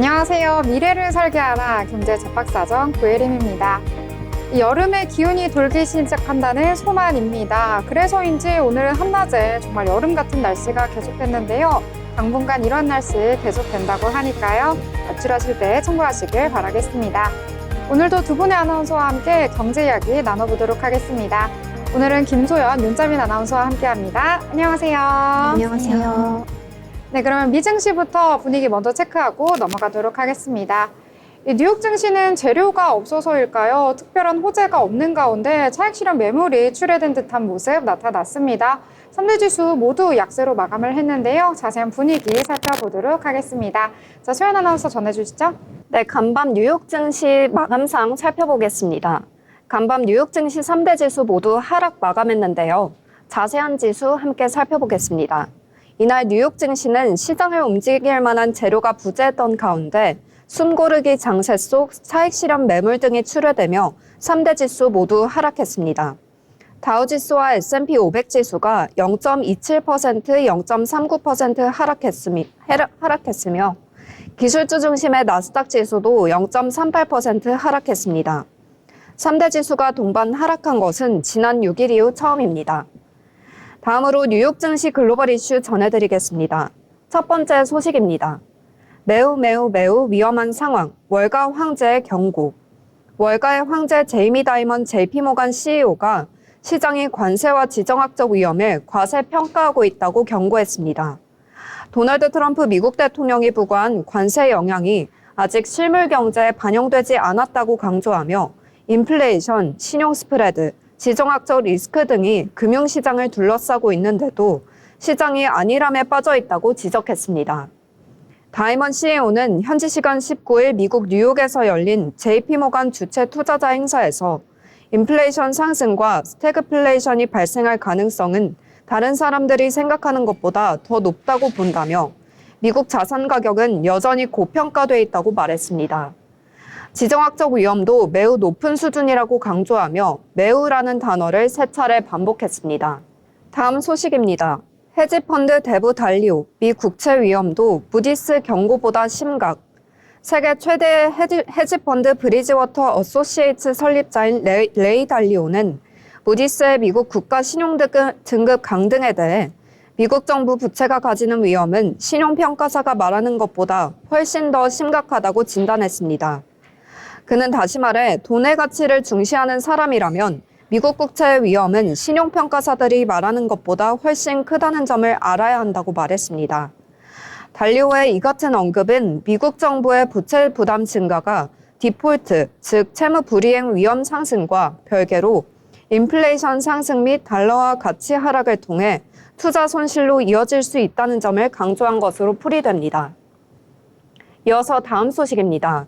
안녕하세요. 미래를 설계하라 경제 잡박사전 고예림입니다. 여름에 기운이 돌기 시작한다는 소만입니다. 그래서인지 오늘은 한낮에 정말 여름 같은 날씨가 계속됐는데요. 당분간 이런 날씨 계속된다고 하니까요. 외출하실 때 참고하시길 바라겠습니다. 오늘도 두 분의 아나운서와 함께 경제 이야기 나눠보도록 하겠습니다. 오늘은 김소연, 윤자민 아나운서와 함께합니다. 안녕하세요. 안녕하세요. 네, 그러면 미 증시부터 분위기 먼저 체크하고 넘어가도록 하겠습니다. 뉴욕 증시는 재료가 없어서일까요? 특별한 호재가 없는 가운데 차익 실현 매물이 출회된 듯한 모습 나타났습니다. 3대 지수 모두 약세로 마감을 했는데요. 자세한 분위기 살펴보도록 하겠습니다. 자, 소연 아나운서 전해주시죠. 네, 간밤 뉴욕 증시 마감상 살펴보겠습니다. 간밤 뉴욕 증시 3대 지수 모두 하락 마감했는데요. 자세한 지수 함께 살펴보겠습니다. 이날 뉴욕 증시는 시장을 움직일 만한 재료가 부재했던 가운데 숨고르기 장세 속 차익 실현 매물 등이 출회되며 3대 지수 모두 하락했습니다. 다우지수와 S&P 500 지수가 0.27%, 0.39% 하락했으며 기술주 중심의 나스닥 지수도 0.38% 하락했습니다. 3대 지수가 동반 하락한 것은 지난 6일 이후 처음입니다. 다음으로 뉴욕 증시 글로벌 이슈 전해드리겠습니다. 첫 번째 소식입니다. 매우 위험한 상황, 월가 황제의 경고. 월가의 황제 제이미 다이먼 JP모간 CEO가 시장이 관세와 지정학적 위험을 과세평가하고 있다고 경고했습니다. 도널드 트럼프 미국 대통령이 부과한 관세 영향이 아직 실물 경제에 반영되지 않았다고 강조하며 인플레이션, 신용 스프레드, 지정학적 리스크 등이 금융시장을 둘러싸고 있는데도 시장이 안일함에 빠져 있다고 지적했습니다. 다이먼 CEO는 현지 시간 19일 미국 뉴욕에서 열린 JP모간 주최 투자자 행사에서 인플레이션 상승과 스태그플레이션이 발생할 가능성은 다른 사람들이 생각하는 것보다 더 높다고 본다며 미국 자산 가격은 여전히 고평가돼 있다고 말했습니다. 지정학적 위험도 매우 높은 수준이라고 강조하며 매우라는 단어를 3차례 반복했습니다. 다음 소식입니다. 헤지펀드 대부 달리오, 미 국채 위험도 무디스 경고보다 심각. 세계 최대의 헤지펀드 브리지워터 어소시에이츠 설립자인 레이 달리오는 무디스의 미국 국가 신용 등급 강등에 대해 미국 정부 부채가 가지는 위험은 신용평가사가 말하는 것보다 훨씬 더 심각하다고 진단했습니다. 그는 다시 말해 돈의 가치를 중시하는 사람이라면 미국 국채의 위험은 신용평가사들이 말하는 것보다 훨씬 크다는 점을 알아야 한다고 말했습니다. 달리오의 이 같은 언급은 미국 정부의 부채 부담 증가가 디폴트, 즉 채무 불이행 위험 상승과 별개로 인플레이션 상승 및 달러화 가치 하락을 통해 투자 손실로 이어질 수 있다는 점을 강조한 것으로 풀이됩니다. 이어서 다음 소식입니다.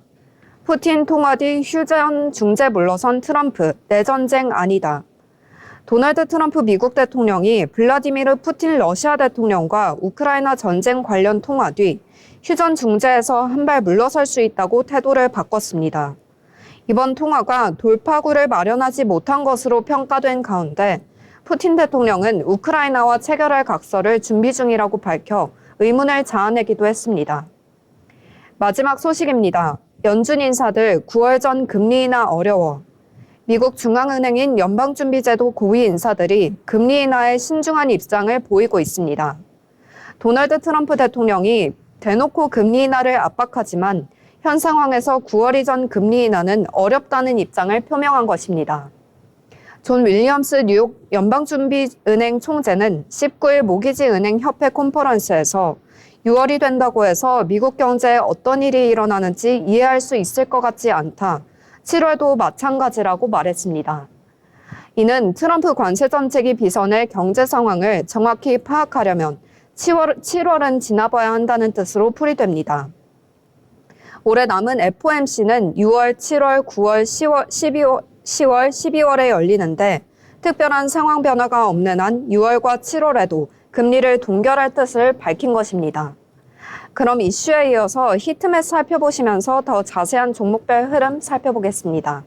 푸틴 통화 뒤 휴전 중재 물러선 트럼프, 내전쟁 아니다. 도널드 트럼프 미국 대통령이 블라디미르 푸틴 러시아 대통령과 우크라이나 전쟁 관련 통화 뒤 휴전 중재에서 한 발 물러설 수 있다고 태도를 바꿨습니다. 이번 통화가 돌파구를 마련하지 못한 것으로 평가된 가운데 푸틴 대통령은 우크라이나와 체결할 각서를 준비 중이라고 밝혀 의문을 자아내기도 했습니다. 마지막 소식입니다. 연준 인사들 9월 전 금리 인하 어려워. 미국 중앙은행인 연방준비제도 고위 인사들이 금리 인하에 신중한 입장을 보이고 있습니다. 도널드 트럼프 대통령이 대놓고 금리 인하를 압박하지만 현 상황에서 9월 이전 금리 인하는 어렵다는 입장을 표명한 것입니다. 존 윌리엄스 뉴욕 연방준비은행 총재는 19일 모기지 은행 협회 컨퍼런스에서 6월이 된다고 해서 미국 경제에 어떤 일이 일어나는지 이해할 수 있을 것 같지 않다. 7월도 마찬가지라고 말했습니다. 이는 트럼프 관세 정책이 빚어낼 경제 상황을 정확히 파악하려면 7월은 지나봐야 한다는 뜻으로 풀이됩니다. 올해 남은 FOMC는 6월, 7월, 9월, 10월, 12월에 열리는데 특별한 상황 변화가 없는 한 6월과 7월에도 금리를 동결할 뜻을 밝힌 것입니다. 그럼 이슈에 이어서 히트맵 살펴보시면서 더 자세한 종목별 흐름 살펴보겠습니다.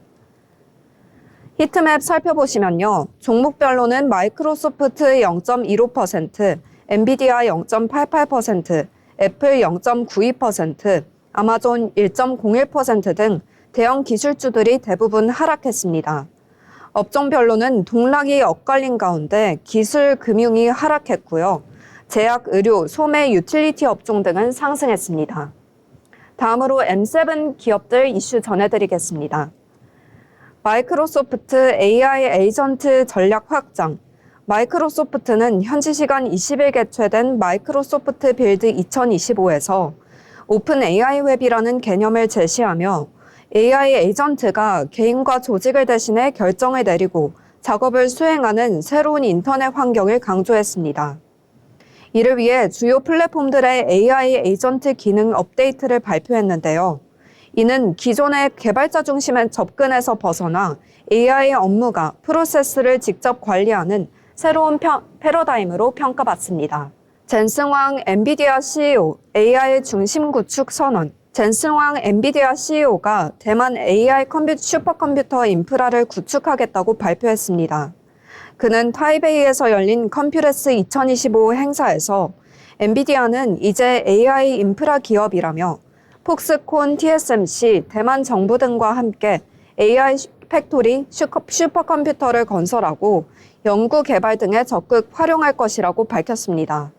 히트맵 살펴보시면요. 종목별로는 마이크로소프트 0.15%, 엔비디아 0.88%, 애플 0.92%, 아마존 1.01% 등 대형 기술주들이 대부분 하락했습니다. 업종별로는 동락이 엇갈린 가운데 기술, 금융이 하락했고요. 제약, 의료, 소매, 유틸리티 업종 등은 상승했습니다. 다음으로 M7 기업들 이슈 전해드리겠습니다. 마이크로소프트 AI 에이전트 전략 확장. 마이크로소프트는 현지 시간 20일 개최된 마이크로소프트 빌드 2025에서 오픈 AI 웹이라는 개념을 제시하며 AI 에이전트가 개인과 조직을 대신해 결정을 내리고 작업을 수행하는 새로운 인터넷 환경을 강조했습니다. 이를 위해 주요 플랫폼들의 AI 에이전트 기능 업데이트를 발표했는데요. 이는 기존의 개발자 중심의 접근에서 벗어나 AI 업무가 프로세스를 직접 관리하는 새로운 패러다임으로 평가받습니다. 젠슨왕 엔비디아 CEO AI 중심 구축 선언. 젠슨왕 엔비디아 CEO가 대만 AI 슈퍼컴퓨터 인프라를 구축하겠다고 발표했습니다. 그는 타이베이에서 열린 컴퓨레스 2025 행사에서 엔비디아는 이제 AI 인프라 기업이라며 폭스콘, TSMC, 대만 정부 등과 함께 AI 팩토리, 슈퍼컴퓨터를 건설하고 연구 개발 등에 적극 활용할 것이라고 밝혔습니다.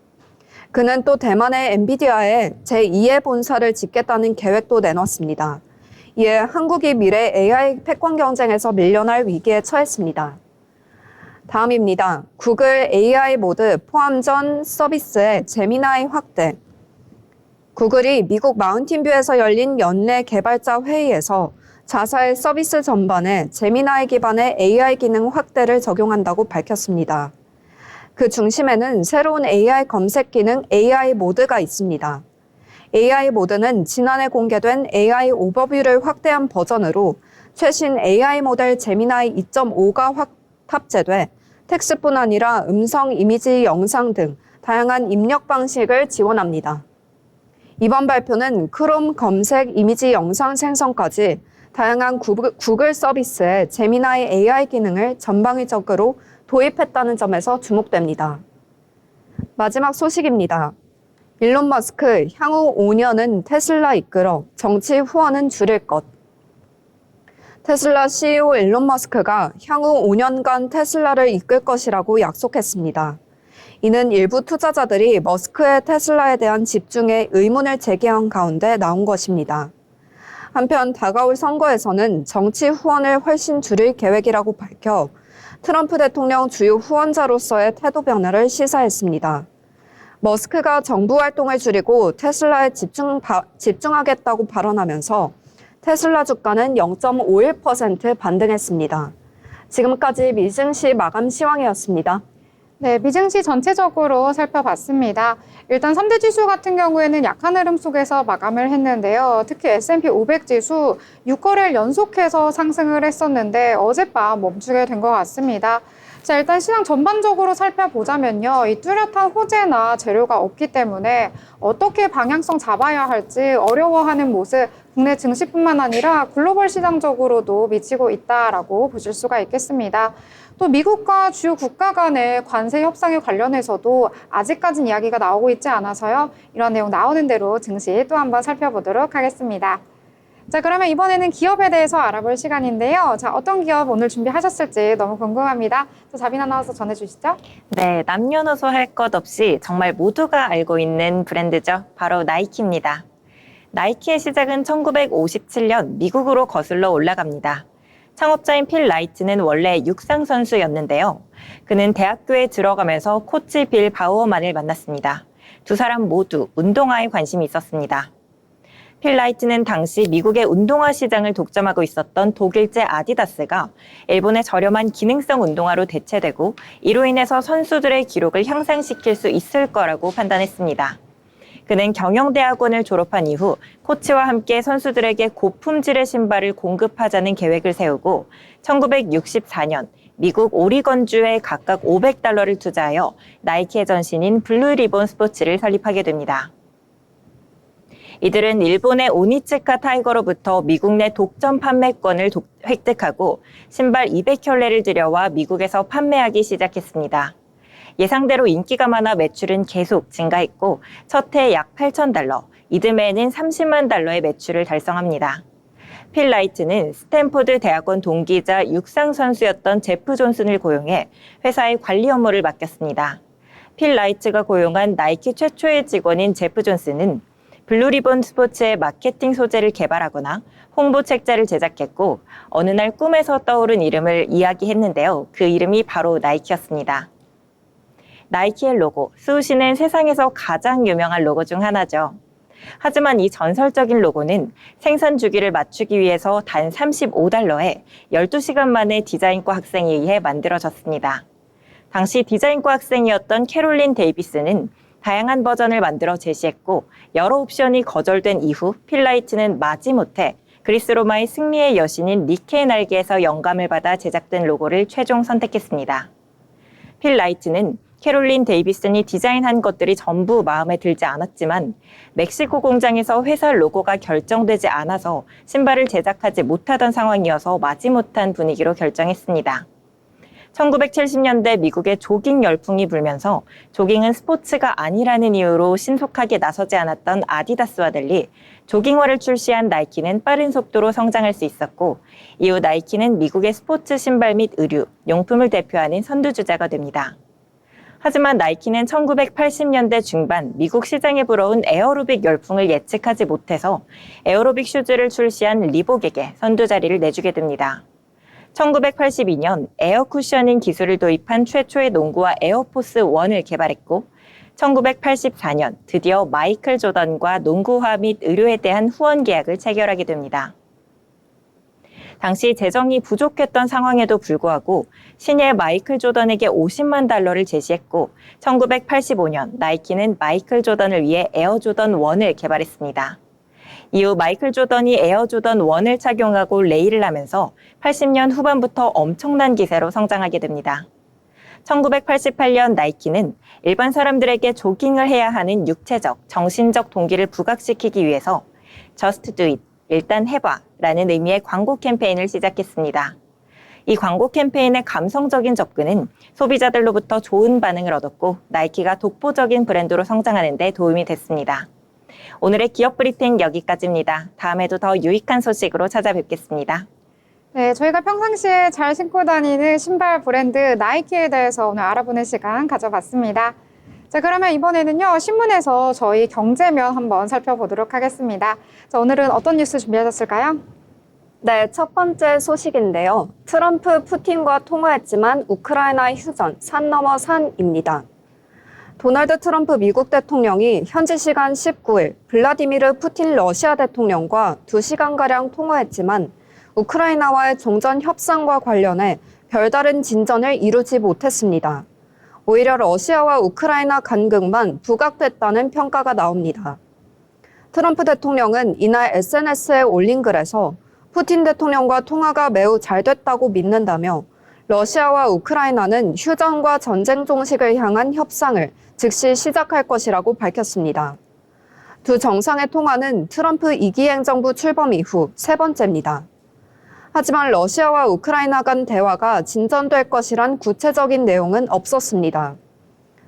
그는 또 대만의 엔비디아에 제2의 본사를 짓겠다는 계획도 내놨습니다. 이에 한국이 미래 AI 패권 경쟁에서 밀려날 위기에 처했습니다. 다음입니다. 구글 AI 모드 포함 전 서비스의 제미나이 확대. 구글이 미국 마운틴뷰에서 열린 연내 개발자 회의에서 자사의 서비스 전반에 제미나이 기반의 AI 기능 확대를 적용한다고 밝혔습니다. 그 중심에는 새로운 AI 검색 기능 AI 모드가 있습니다. AI 모드는 지난해 공개된 AI 오버뷰를 확대한 버전으로 최신 AI 모델 제미나이 2.5가 탑재돼 텍스트뿐 아니라 음성, 이미지, 영상 등 다양한 입력 방식을 지원합니다. 이번 발표는 크롬 검색, 이미지, 영상 생성까지 다양한 구글 서비스에 제미나이 AI 기능을 전방위적으로 도입했다는 점에서 주목됩니다. 마지막 소식입니다. 일론 머스크 향후 5년은 테슬라 이끌어 정치 후원은 줄일 것. 테슬라 CEO 일론 머스크가 향후 5년간 테슬라를 이끌 것이라고 약속했습니다. 이는 일부 투자자들이 머스크의 테슬라에 대한 집중에 의문을 제기한 가운데 나온 것입니다. 한편 다가올 선거에서는 정치 후원을 훨씬 줄일 계획이라고 밝혀 트럼프 대통령 주요 후원자로서의 태도 변화를 시사했습니다. 머스크가 정부 활동을 줄이고 테슬라에 집중하겠다고 발언하면서 테슬라 주가는 0.51% 반등했습니다. 지금까지 미증시 마감 시황이었습니다. 네, 미증시 전체적으로 살펴봤습니다. 일단 3대 지수 같은 경우에는 약한 흐름 속에서 마감을 했는데요. 특히 S&P 500 지수 6거래일 연속해서 상승을 했었는데 어젯밤 멈추게 된 것 같습니다. 자, 일단 시장 전반적으로 살펴보자면요. 이 뚜렷한 호재나 재료가 없기 때문에 어떻게 방향성 잡아야 할지 어려워하는 모습 국내 증시뿐만 아니라 글로벌 시장적으로도 미치고 있다라고 보실 수가 있겠습니다. 또 미국과 주요 국가 간의 관세 협상에 관련해서도 아직까지는 이야기가 나오고 있지 않아서요. 이런 내용 나오는 대로 증시 또 한번 살펴보도록 하겠습니다. 자, 그러면 이번에는 기업에 대해서 알아볼 시간인데요. 자, 어떤 기업 오늘 준비하셨을지 너무 궁금합니다. 자빈 아나운서 전해주시죠. 네, 남녀노소 할 것 없이 정말 모두가 알고 있는 브랜드죠. 바로 나이키입니다. 나이키의 시작은 1957년 미국으로 거슬러 올라갑니다. 창업자인 필 라이트는 원래 육상 선수였는데요. 그는 대학교에 들어가면서 코치 빌 바우어만을 만났습니다. 두 사람 모두 운동화에 관심이 있었습니다. 필 라이트는 당시 미국의 운동화 시장을 독점하고 있었던 독일제 아디다스가 일본의 저렴한 기능성 운동화로 대체되고 이로 인해서 선수들의 기록을 향상시킬 수 있을 거라고 판단했습니다. 그는 경영대학원을 졸업한 이후 코치와 함께 선수들에게 고품질의 신발을 공급하자는 계획을 세우고 1964년 미국 오리건주에 각각 $500를 투자하여 나이키의 전신인 블루리본 스포츠를 설립하게 됩니다. 이들은 일본의 오니츠카 타이거로부터 미국 내 독점 판매권을 획득하고 신발 200켤레를 들여와 미국에서 판매하기 시작했습니다. 예상대로 인기가 많아 매출은 계속 증가했고 첫 해 약 8,000달러, 이듬해에는 30만 달러의 매출을 달성합니다. 필 라이트는 스탠포드 대학원 동기이자 육상 선수였던 제프 존슨을 고용해 회사의 관리 업무를 맡겼습니다. 필 라이트가 고용한 나이키 최초의 직원인 제프 존슨은 블루리본 스포츠의 마케팅 소재를 개발하거나 홍보 책자를 제작했고 어느 날 꿈에서 떠오른 이름을 이야기했는데요. 그 이름이 바로 나이키였습니다. 나이키의 로고, 스우시는 세상에서 가장 유명한 로고 중 하나죠. 하지만 이 전설적인 로고는 생산 주기를 맞추기 위해서 단 35달러에 12시간 만에 디자인과 학생에 의해 만들어졌습니다. 당시 디자인과 학생이었던 캐롤린 데이비스는 다양한 버전을 만들어 제시했고 여러 옵션이 거절된 이후 필 라이트는 마지못해 그리스 로마의 승리의 여신인 니케의 날개에서 영감을 받아 제작된 로고를 최종 선택했습니다. 필 라이트는 캐롤린 데이비슨이 디자인한 것들이 전부 마음에 들지 않았지만 멕시코 공장에서 회사 로고가 결정되지 않아서 신발을 제작하지 못하던 상황이어서 마지못한 분위기로 결정했습니다. 1970년대 미국에 조깅 열풍이 불면서 조깅은 스포츠가 아니라는 이유로 신속하게 나서지 않았던 아디다스와 달리 조깅화를 출시한 나이키는 빠른 속도로 성장할 수 있었고 이후 나이키는 미국의 스포츠 신발 및 의류, 용품을 대표하는 선두주자가 됩니다. 하지만 나이키는 1980년대 중반 미국 시장에 불어온 에어로빅 열풍을 예측하지 못해서 에어로빅 슈즈를 출시한 리복에게 선두 자리를 내주게 됩니다. 1982년 에어 쿠셔닝 기술을 도입한 최초의 농구화 에어포스 1을 개발했고 1984년 드디어 마이클 조던과 농구화 및 의료에 대한 후원 계약을 체결하게 됩니다. 당시 재정이 부족했던 상황에도 불구하고 신예 마이클 조던에게 50만 달러를 제시했고 1985년 나이키는 마이클 조던을 위해 에어 조던 1을 개발했습니다. 이후 마이클 조던이 에어 조던 1을 착용하고 레이를 하면서 80년 후반부터 엄청난 기세로 성장하게 됩니다. 1988년 나이키는 일반 사람들에게 조깅을 해야 하는 육체적, 정신적 동기를 부각시키기 위해서 Just Do It, 일단 해봐 라는 의미의 광고 캠페인을 시작했습니다. 이 광고 캠페인의 감성적인 접근은 소비자들로부터 좋은 반응을 얻었고 나이키가 독보적인 브랜드로 성장하는 데 도움이 됐습니다. 오늘의 기업 브리핑 여기까지입니다. 다음에도 더 유익한 소식으로 찾아뵙겠습니다. 네, 저희가 평상시에 잘 신고 다니는 신발 브랜드 나이키에 대해서 오늘 알아보는 시간 가져봤습니다. 자, 그러면 이번에는요, 신문에서 저희 경제면 한번 살펴보도록 하겠습니다. 자, 오늘은 어떤 뉴스 준비하셨을까요? 네, 첫 번째 소식인데요. 트럼프, 푸틴과 통화했지만 우크라이나 휴전, 산 넘어 산입니다. 도널드 트럼프 미국 대통령이 현지 시간 19일 블라디미르 푸틴 러시아 대통령과 2시간가량 통화했지만 우크라이나와의 종전 협상과 관련해 별다른 진전을 이루지 못했습니다. 오히려 러시아와 우크라이나 간극만 부각됐다는 평가가 나옵니다. 트럼프 대통령은 이날 SNS에 올린 글에서 푸틴 대통령과 통화가 매우 잘 됐다고 믿는다며 러시아와 우크라이나는 휴전과 전쟁 종식을 향한 협상을 즉시 시작할 것이라고 밝혔습니다. 두 정상의 통화는 트럼프 2기 행정부 출범 이후 세 번째입니다. 하지만 러시아와 우크라이나 간 대화가 진전될 것이란 구체적인 내용은 없었습니다.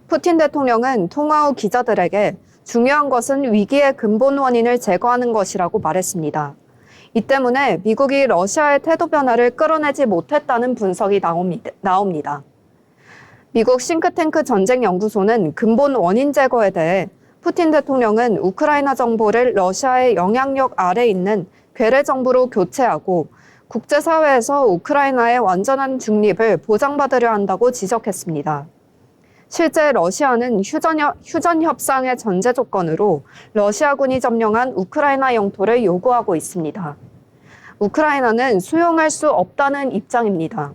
푸틴 대통령은 통화 후 기자들에게 중요한 것은 위기의 근본 원인을 제거하는 것이라고 말했습니다. 이 때문에 미국이 러시아의 태도 변화를 끌어내지 못했다는 분석이 나옵니다. 미국 싱크탱크 전쟁연구소는 근본 원인 제거에 대해 푸틴 대통령은 우크라이나 정보를 러시아의 영향력 아래 있는 괴뢰 정부로 교체하고 국제사회에서 우크라이나의 완전한 중립을 보장받으려 한다고 지적했습니다. 실제 러시아는 휴전 협상의 전제 조건으로 러시아군이 점령한 우크라이나 영토를 요구하고 있습니다. 우크라이나는 수용할 수 없다는 입장입니다.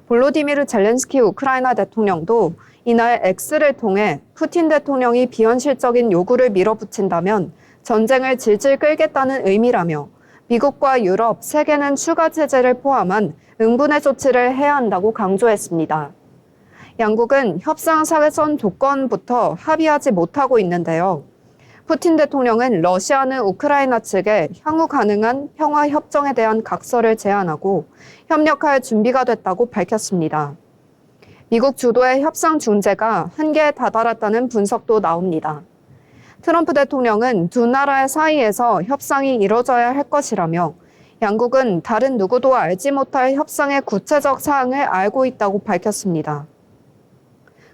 볼로디미르 젤렌스키 우크라이나 대통령도 이날 X를 통해 푸틴 대통령이 비현실적인 요구를 밀어붙인다면 전쟁을 질질 끌겠다는 의미라며 미국과 유럽, 세계는 추가 제재를 포함한 응분의 조치를 해야 한다고 강조했습니다. 양국은 협상 사선 조건부터 합의하지 못하고 있는데요. 푸틴 대통령은 러시아는 우크라이나 측에 향후 가능한 평화 협정에 대한 각서를 제안하고 협력할 준비가 됐다고 밝혔습니다. 미국 주도의 협상 중재가 한계에 다다랐다는 분석도 나옵니다. 트럼프 대통령은 두 나라의 사이에서 협상이 이뤄져야 할 것이라며 양국은 다른 누구도 알지 못할 협상의 구체적 사항을 알고 있다고 밝혔습니다.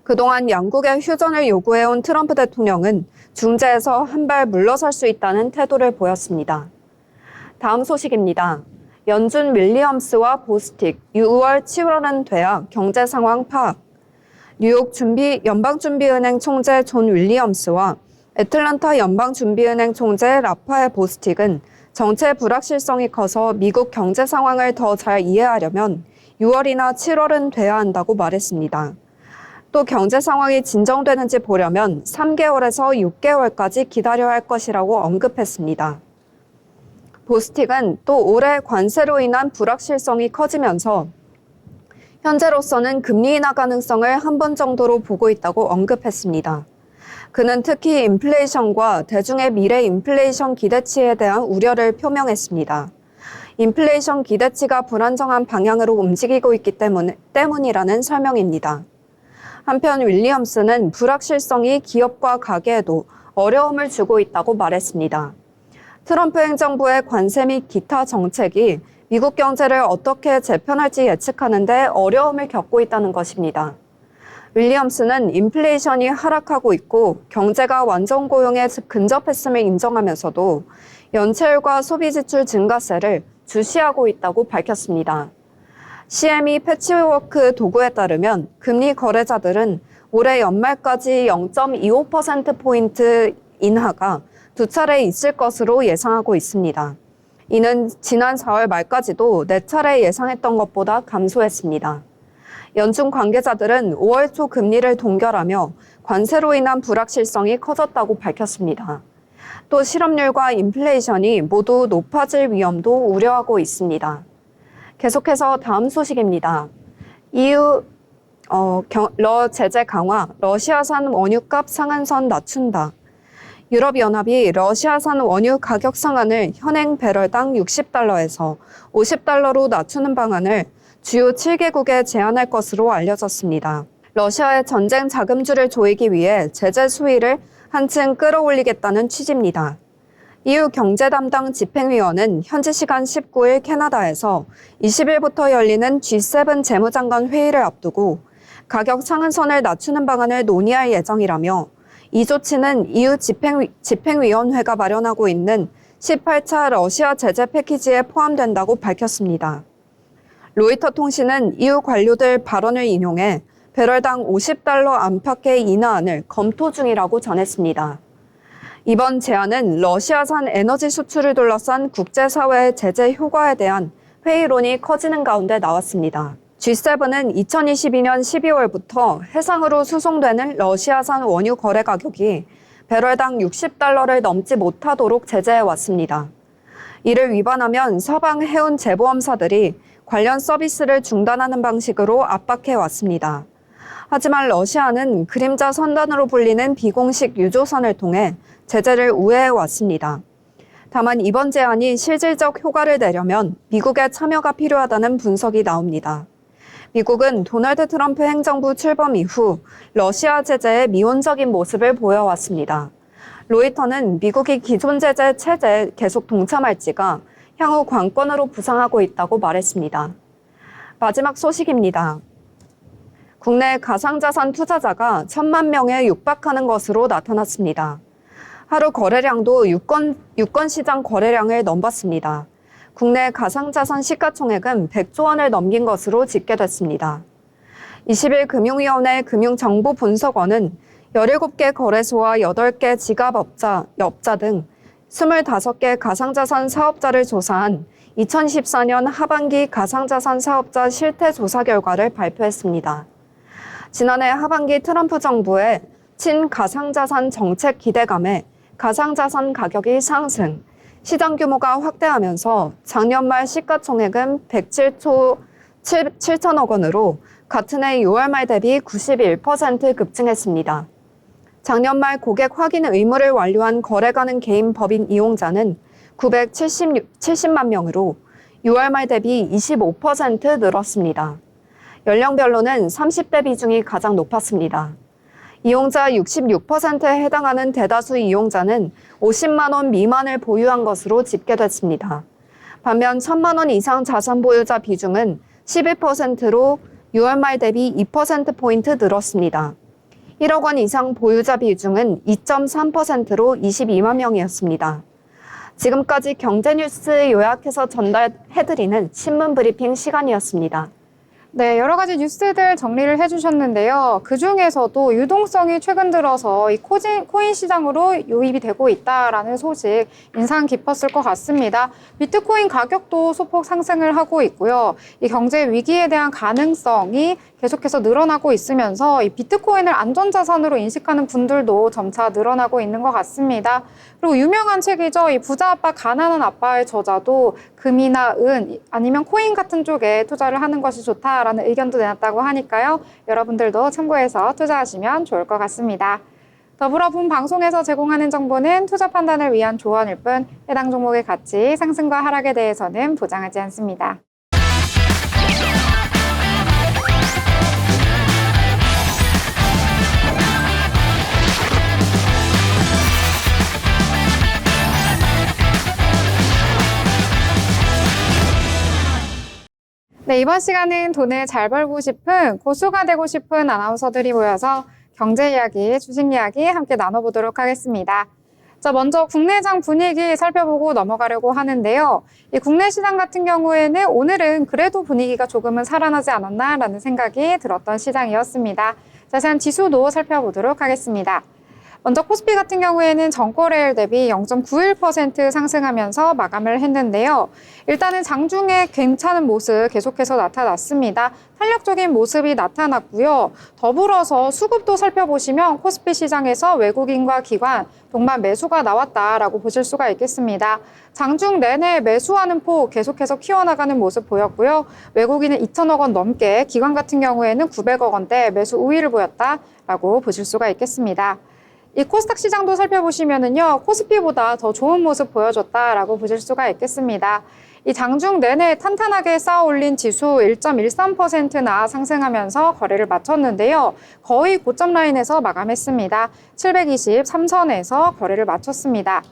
그동안 양국의 휴전을 요구해온 트럼프 대통령은 중재에서 한 발 물러설 수 있다는 태도를 보였습니다. 다음 소식입니다. 연준 윌리엄스와 보스틱, 6월 치열한 대학 경제 상황 파악. 뉴욕 연방준비은행 총재 존 윌리엄스와 애틀랜타 연방준비은행 총재 라파엘 보스틱은 정체 불확실성이 커서 미국 경제 상황을 더 잘 이해하려면 6월이나 7월은 돼야 한다고 말했습니다. 또 경제 상황이 진정되는지 보려면 3개월에서 6개월까지 기다려야 할 것이라고 언급했습니다. 보스틱은 또 올해 관세로 인한 불확실성이 커지면서 현재로서는 금리 인하 가능성을 한 번 정도로 보고 있다고 언급했습니다. 그는 특히 인플레이션과 대중의 미래 인플레이션 기대치에 대한 우려를 표명했습니다. 인플레이션 기대치가 불안정한 방향으로 움직이고 있기 때문이라는 설명입니다. 한편 윌리엄스는 불확실성이 기업과 가계에도 어려움을 주고 있다고 말했습니다. 트럼프 행정부의 관세 및 기타 정책이 미국 경제를 어떻게 재편할지 예측하는데 어려움을 겪고 있다는 것입니다. 윌리엄스는 인플레이션이 하락하고 있고 경제가 완전 고용에 근접했음을 인정하면서도 연체율과 소비지출 증가세를 주시하고 있다고 밝혔습니다. CME 패치워크 도구에 따르면 금리 거래자들은 올해 연말까지 0.25%포인트 인하가 두 차례 있을 것으로 예상하고 있습니다. 이는 지난 4월 말까지도 4차례 예상했던 것보다 감소했습니다. 연준 관계자들은 5월 초 금리를 동결하며 관세로 인한 불확실성이 커졌다고 밝혔습니다. 또 실업률과 인플레이션이 모두 높아질 위험도 우려하고 있습니다. 계속해서 다음 소식입니다. EU 제재 강화, 러시아산 원유값 상한선 낮춘다. 유럽연합이 러시아산 원유 가격 상한을 현행 배럴당 60달러에서 50달러로 낮추는 방안을 주요 7개국에 제안할 것으로 알려졌습니다. 러시아의 전쟁 자금줄을 조이기 위해 제재 수위를 한층 끌어올리겠다는 취지입니다. EU 경제 담당 집행위원은 현지 시간 19일 캐나다에서 20일부터 열리는 G7 재무장관 회의를 앞두고 가격 상한선을 낮추는 방안을 논의할 예정이라며 이 조치는 EU 집행위원회가 마련하고 있는 18차 러시아 제재 패키지에 포함된다고 밝혔습니다. 로이터 통신은 EU 관료들 발언을 인용해 배럴당 50달러 안팎의 인하안을 검토 중이라고 전했습니다. 이번 제안은 러시아산 에너지 수출을 둘러싼 국제사회의 제재 효과에 대한 회의론이 커지는 가운데 나왔습니다. G7은 2022년 12월부터 해상으로 수송되는 러시아산 원유 거래 가격이 배럴당 60달러를 넘지 못하도록 제재해왔습니다. 이를 위반하면 서방 해운 제보험사들이 관련 서비스를 중단하는 방식으로 압박해왔습니다. 하지만 러시아는 그림자 선단으로 불리는 비공식 유조선을 통해 제재를 우회해왔습니다. 다만 이번 제안이 실질적 효과를 내려면 미국의 참여가 필요하다는 분석이 나옵니다. 미국은 도널드 트럼프 행정부 출범 이후 러시아 제재에 미온적인 모습을 보여왔습니다. 로이터는 미국이 기존 제재 체제에 계속 동참할지가 향후 관건으로 부상하고 있다고 말했습니다. 마지막 소식입니다. 국내 가상자산 투자자가 1,000만 명에 육박하는 것으로 나타났습니다. 하루 거래량도 유권 시장 거래량을 넘봤습니다. 국내 가상자산 시가총액은 100조 원을 넘긴 것으로 집계됐습니다. 20일 금융위원회 금융정보분석원은 17개 거래소와 8개 지갑업자 등 25개 가상자산 사업자를 조사한 2014년 하반기 가상자산 사업자 실태 조사 결과를 발표했습니다. 지난해 하반기 트럼프 정부의 친가상자산 정책 기대감에 가상자산 가격이 상승, 시장 규모가 확대하면서 작년 말 시가총액은 107조 7천억 원으로 같은 해 6월 말 대비 91% 급증했습니다. 작년 말 고객 확인 의무를 완료한 거래 가능 개인 법인 이용자는 970만 명으로 6월 말 대비 25% 늘었습니다. 연령별로는 30대 비중이 가장 높았습니다. 이용자 66%에 해당하는 대다수 이용자는 50만 원 미만을 보유한 것으로 집계됐습니다. 반면 1,000만 원 이상 자산 보유자 비중은 11%로 6월 말 대비 2%포인트 늘었습니다. 1억 원 이상 보유자 비중은 2.3%로 22만 명이었습니다. 지금까지 경제뉴스 요약해서 전달해드리는 신문 브리핑 시간이었습니다. 네, 여러 가지 뉴스들 정리를 해주셨는데요. 그 중에서도 유동성이 최근 들어서 이 코인 시장으로 유입이 되고 있다라는 소식 인상 깊었을 것 같습니다. 비트코인 가격도 소폭 상승을 하고 있고요. 이 경제 위기에 대한 가능성이 계속해서 늘어나고 있으면서 이 비트코인을 안전자산으로 인식하는 분들도 점차 늘어나고 있는 것 같습니다. 그리고 유명한 책이죠. 이 부자 아빠, 가난한 아빠의 저자도 금이나 은 아니면 코인 같은 쪽에 투자를 하는 것이 좋다라는 의견도 내놨다고 하니까요. 여러분들도 참고해서 투자하시면 좋을 것 같습니다. 더불어 본 방송에서 제공하는 정보는 투자 판단을 위한 조언일 뿐 해당 종목의 가치, 상승과 하락에 대해서는 보장하지 않습니다. 네, 이번 시간은 돈을 잘 벌고 싶은 고수가 되고 싶은 아나운서들이 모여서 경제 이야기, 주식 이야기 함께 나눠보도록 하겠습니다. 자, 먼저 국내장 분위기 살펴보고 넘어가려고 하는데요. 이 국내 시장 같은 경우에는 오늘은 그래도 분위기가 조금은 살아나지 않았나라는 생각이 들었던 시장이었습니다. 자세한 지수도 살펴보도록 하겠습니다. 먼저 코스피 같은 경우에는 전거래일 대비 0.91% 상승하면서 마감을 했는데요. 일단은 장중에 괜찮은 모습 계속해서 나타났습니다. 탄력적인 모습이 나타났고요. 더불어서 수급도 살펴보시면 코스피 시장에서 외국인과 기관, 동반 매수가 나왔다라고 보실 수가 있겠습니다. 장중 내내 매수하는 폭 계속해서 키워나가는 모습 보였고요. 외국인은 2천억 원 넘게, 기관 같은 경우에는 900억 원대 매수 우위를 보였다라고 보실 수가 있겠습니다. 이 코스닥 시장도 살펴보시면은요, 코스피보다 더 좋은 모습 보여줬다라고 보실 수가 있겠습니다. 이 장중 내내 탄탄하게 쌓아 올린 지수 1.13%나 상승하면서 거래를 마쳤는데요. 거의 고점 라인에서 마감했습니다. 723선에서 거래를 마쳤습니다.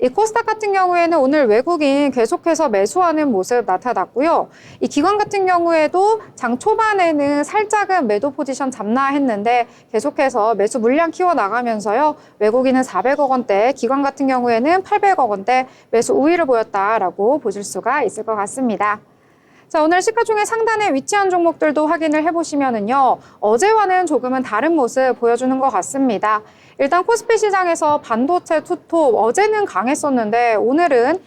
이 코스닥 같은 경우에는 오늘 외국인 계속해서 매수하는 모습 나타났고요. 이 기관 같은 경우에도 장 초반에는 살짝은 매도 포지션 잡나 했는데 계속해서 매수 물량 키워나가면서요. 외국인은 400억 원대, 기관 같은 경우에는 800억 원대 매수 우위를 보였다라고 보실 수가 있을 것 같습니다. 자, 오늘 시가총액 상단에 위치한 종목들도 확인을 해보시면은요, 어제와는 조금은 다른 모습 보여주는 것 같습니다. 일단 코스피 시장에서 반도체 투톱 어제는 강했었는데 오늘은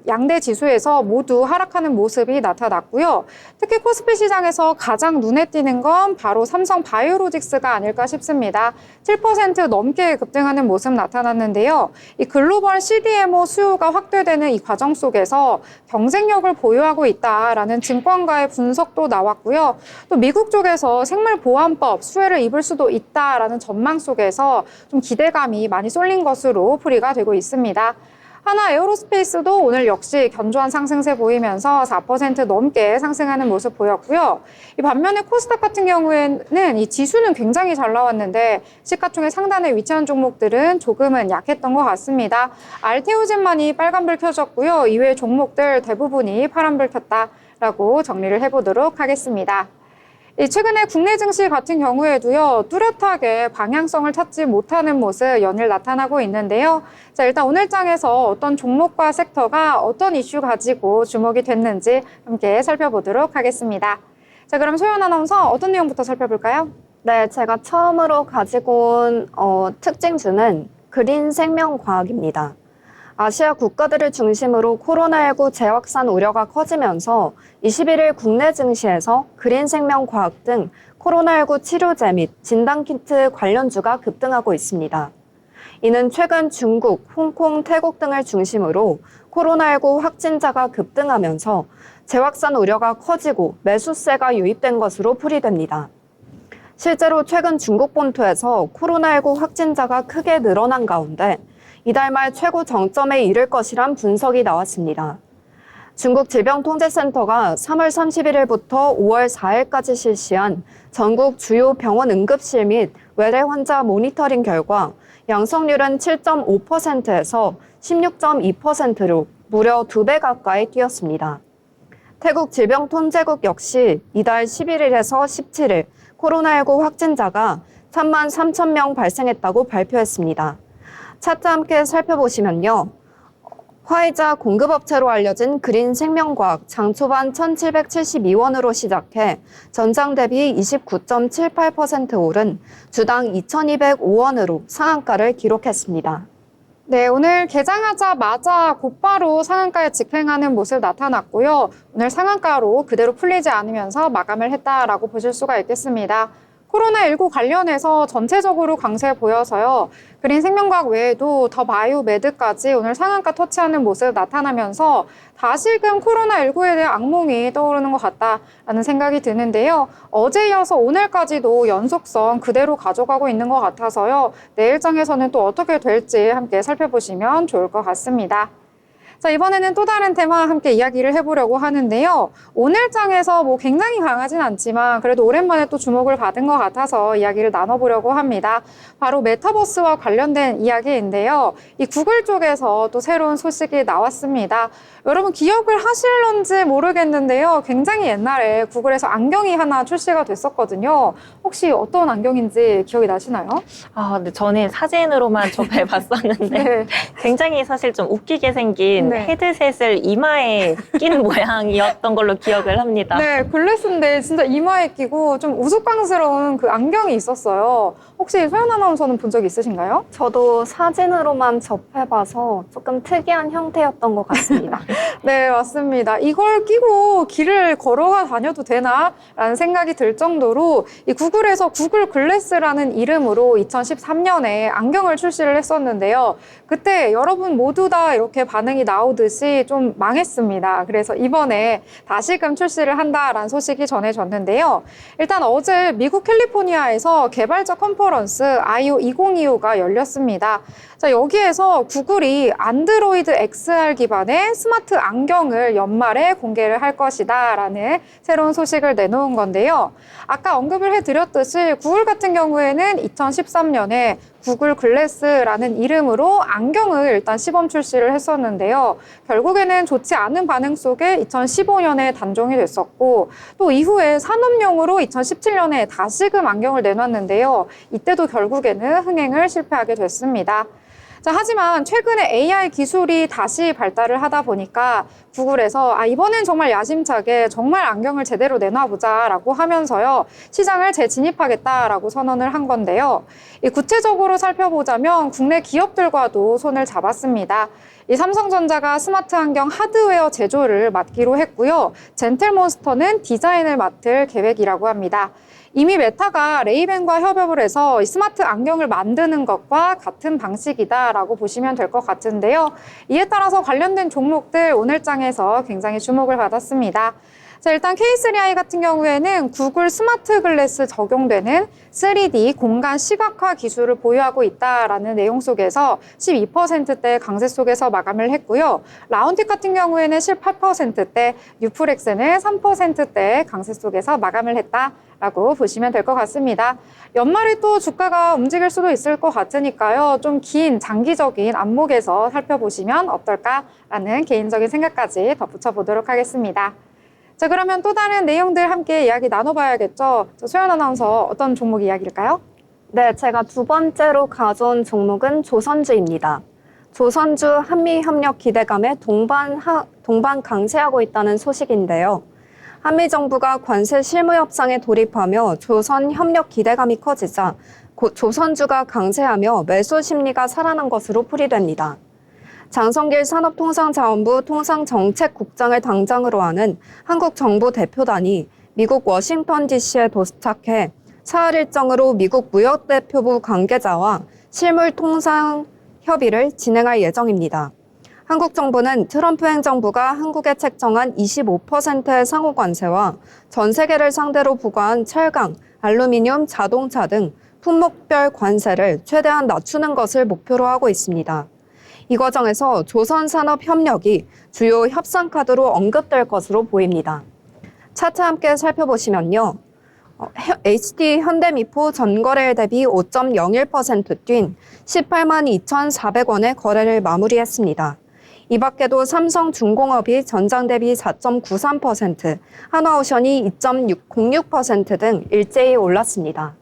양대 지수에서 모두 하락하는 모습이 나타났고요. 특히 코스피 시장에서 가장 눈에 띄는 건 바로 삼성 바이오로직스가 아닐까 싶습니다. 7% 넘게 급등하는 모습 나타났는데요. 이 글로벌 CDMO 수요가 확대되는 이 과정 속에서 경쟁력을 보유하고 있다라는 증권가의 분석도 나왔고요. 또 미국 쪽에서 생물보안법 수혜를 입을 수도 있다라는 전망 속에서 좀 기대감이 많이 쏠린 것으로 풀이가 되고 있습니다. 하나 에어로스페이스도 오늘 역시 견조한 상승세 보이면서 4% 넘게 상승하는 모습 보였고요. 이 반면에 코스닥 같은 경우에는 이 지수는 굉장히 잘 나왔는데 시가총액 상단에 위치한 종목들은 조금은 약했던 것 같습니다. 알테오젠만이 빨간불 켜졌고요. 이외의 종목들 대부분이 파란불 켰다라고 정리를 해보도록 하겠습니다. 최근에 국내 증시 같은 경우에도요, 뚜렷하게 방향성을 찾지 못하는 모습 연일 나타나고 있는데요. 자, 일단 오늘 장에서 어떤 종목과 섹터가 어떤 이슈 가지고 주목이 됐는지 함께 살펴보도록 하겠습니다. 자, 그럼 소연 아나운서 어떤 내용부터 살펴볼까요? 네, 제가 처음으로 가지고 온 특징주는 그린생명과학입니다. 아시아 국가들을 중심으로 코로나19 재확산 우려가 커지면서 21일 국내 증시에서 그린생명과학 등 코로나19 치료제 및 진단키트 관련주가 급등하고 있습니다. 이는 최근 중국, 홍콩, 태국 등을 중심으로 코로나19 확진자가 급등하면서 재확산 우려가 커지고 매수세가 유입된 것으로 풀이됩니다. 실제로 최근 중국 본토에서 코로나19 확진자가 크게 늘어난 가운데 이달 말 최고 정점에 이를 것이란 분석이 나왔습니다. 중국 질병통제센터가 3월 31일부터 5월 4일까지 실시한 전국 주요 병원 응급실 및 외래 환자 모니터링 결과 양성률은 7.5%에서 16.2%로 무려 2배 가까이 뛰었습니다. 태국 질병통제국 역시 이달 11일에서 17일 코로나19 확진자가 3만 3천 명 발생했다고 발표했습니다. 차트 함께 살펴보시면요. 화이자 공급업체로 알려진 그린생명과학 장초반 1,772원으로 시작해 전장 대비 29.78% 오른 주당 2,205원으로 상한가를 기록했습니다. 네, 오늘 개장하자마자 곧바로 상한가에 직행하는 모습 나타났고요. 오늘 상한가로 그대로 풀리지 않으면서 마감을 했다라고 보실 수가 있겠습니다. 코로나19 관련해서 전체적으로 강세 보여서요. 그린생명과학 외에도 더 바이오메드까지 오늘 상한가 터치하는 모습 나타나면서 다시금 코로나19에 대한 악몽이 떠오르는 것 같다라는 생각이 드는데요. 어제 이어서 오늘까지도 연속성 그대로 가져가고 있는 것 같아서요. 내일장에서는 또 어떻게 될지 함께 살펴보시면 좋을 것 같습니다. 자, 이번에는 또 다른 테마 함께 이야기를 해보려고 하는데요. 오늘 장에서 굉장히 강하진 않지만 그래도 오랜만에 또 주목을 받은 것 같아서 이야기를 나눠보려고 합니다. 바로 메타버스와 관련된 이야기인데요. 이 구글 쪽에서 또 새로운 소식이 나왔습니다. 여러분 기억을 하실런지 모르겠는데요. 굉장히 옛날에 구글에서 안경이 하나 출시가 됐었거든요. 혹시 어떤 안경인지 기억이 나시나요? 근데 저는 사진으로만 접해봤었는데 네. 굉장히 사실 좀 웃기게 생긴 네. 헤드셋을 이마에 끼는 모양이었던 걸로 기억을 합니다. 네, 글래스인데 진짜 이마에 끼고 좀 우스꽝스러운 그 안경이 있었어요. 혹시 소연 아나운서는 본 적 있으신가요? 저도 사진으로만 접해봐서 조금 특이한 형태였던 것 같습니다. 네, 맞습니다. 이걸 끼고 길을 걸어가 다녀도 되나? 라는 생각이 들 정도로 이 구글에서 구글 글래스라는 이름으로 2013년에 안경을 출시를 했었는데요. 그때 여러분 모두 다 이렇게 반응이 나오듯이 좀 망했습니다. 그래서 이번에 다시금 출시를 한다라는 소식이 전해졌는데요. 일단 어제 미국 캘리포니아에서 개발자 컨퍼런스 IO 2025가 열렸습니다. 자, 여기에서 구글이 안드로이드 XR 기반의 스마트 안경을 연말에 공개를 할 것이다 라는 새로운 소식을 내놓은 건데요. 아까 언급을 해드렸듯이 구글 같은 경우에는 2013년에 구글 글래스라는 이름으로 안경을 일단 시범 출시를 했었는데요. 결국에는 좋지 않은 반응 속에 2015년에 단종이 됐었고 또 이후에 산업용으로 2017년에 다시금 안경을 내놨는데요. 이때도 결국에는 흥행을 실패하게 됐습니다. 자, 하지만 최근에 AI 기술이 다시 발달을 하다 보니까 구글에서 이번엔 정말 야심차게 정말 안경을 제대로 내놔보자라고 하면서요. 시장을 재진입하겠다라고 선언을 한 건데요. 구체적으로 살펴보자면 국내 기업들과도 손을 잡았습니다. 이 삼성전자가 스마트 안경 하드웨어 제조를 맡기로 했고요. 젠틀몬스터는 디자인을 맡을 계획이라고 합니다. 이미 메타가 레이벤과 협업을 해서 이 스마트 안경을 만드는 것과 같은 방식이다라고 보시면 될 것 같은데요. 이에 따라서 관련된 종목들 오늘 장에서 굉장히 주목을 받았습니다. 자, 일단 K3i 같은 경우에는 구글 스마트 글래스 적용되는 3D 공간 시각화 기술을 보유하고 있다라는 내용 속에서 12%대 강세 속에서 마감을 했고요. 라운틱 같은 경우에는 18%대, 뉴프렉스는 3%대 강세 속에서 마감을 했다라고 보시면 될 것 같습니다. 연말에 또 주가가 움직일 수도 있을 것 같으니까요. 좀 긴 장기적인 안목에서 살펴보시면 어떨까라는 개인적인 생각까지 덧붙여 보도록 하겠습니다. 자, 그러면 또 다른 내용들 함께 이야기 나눠봐야겠죠. 소연 아나운서 어떤 종목 이야기일까요? 네, 제가 두 번째로 가져온 종목은 조선주입니다. 조선주 한미협력 기대감에 동반 강세하고 있다는 소식인데요. 한미 정부가 관세 실무 협상에 돌입하며 조선 협력 기대감이 커지자 조선주가 강세하며 매수 심리가 살아난 것으로 풀이됩니다. 장성길 산업통상자원부 통상정책국장을 당장으로 하는 한국 정부 대표단이 미국 워싱턴 DC에 도착해 사흘 일정으로 미국 무역대표부 관계자와 실물통상 협의를 진행할 예정입니다. 한국 정부는 트럼프 행정부가 한국에 책정한 25%의 상호 관세와 전 세계를 상대로 부과한 철강, 알루미늄, 자동차 등 품목별 관세를 최대한 낮추는 것을 목표로 하고 있습니다. 이 과정에서 조선산업협력이 주요 협상 카드로 언급될 것으로 보입니다. 차트 함께 살펴보시면요. HD 현대미포 전거래일 대비 5.01% 뛴 18만 2,400원의 거래를 마무리했습니다. 이 밖에도 삼성중공업이 전장 대비 4.93%, 한화오션이 2.06% 등 일제히 올랐습니다.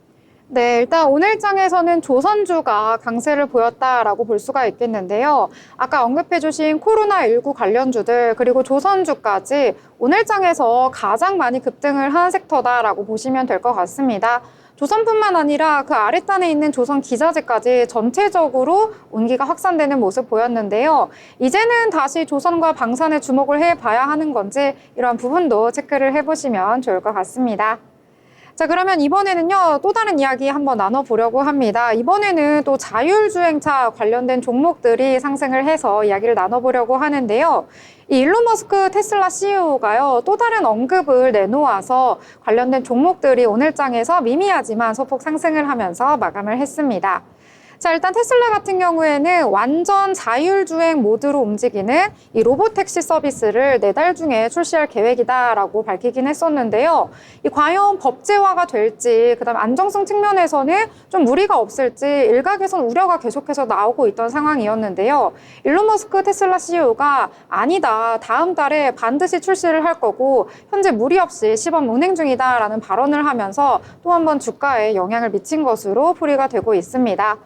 네, 일단 오늘장에서는 조선주가 강세를 보였다라고 볼 수가 있겠는데요. 아까 언급해주신 코로나19 관련주들 그리고 조선주까지 오늘장에서 가장 많이 급등을 한 섹터다라고 보시면 될 것 같습니다. 조선뿐만 아니라 그 아랫단에 있는 조선 기자재까지 전체적으로 온기가 확산되는 모습 보였는데요. 이제는 다시 조선과 방산에 주목을 해봐야 하는 건지 이러한 부분도 체크를 해보시면 좋을 것 같습니다. 자, 그러면 이번에는요, 또 다른 이야기 한번 나눠보려고 합니다. 이번에는 또 자율주행차 관련된 종목들이 상승을 해서 이야기를 나눠보려고 하는데요. 이 일론 머스크 테슬라 CEO가요, 또 다른 언급을 내놓아서 관련된 종목들이 오늘장에서 미미하지만 소폭 상승을 하면서 마감을 했습니다. 자, 일단 테슬라 같은 경우에는 완전 자율주행 모드로 움직이는 이 로보택시 서비스를 4달 중에 출시할 계획이다라고 밝히긴 했었는데요. 이 과연 법제화가 될지, 그다음 안정성 측면에서는 좀 무리가 없을지 일각에선 우려가 계속해서 나오고 있던 상황이었는데요. 일론 머스크 테슬라 CEO가 아니다, 다음 달에 반드시 출시를 할 거고 현재 무리 없이 시범 운행 중이다라는 발언을 하면서 또 한 번 주가에 영향을 미친 것으로 풀이가 되고 있습니다.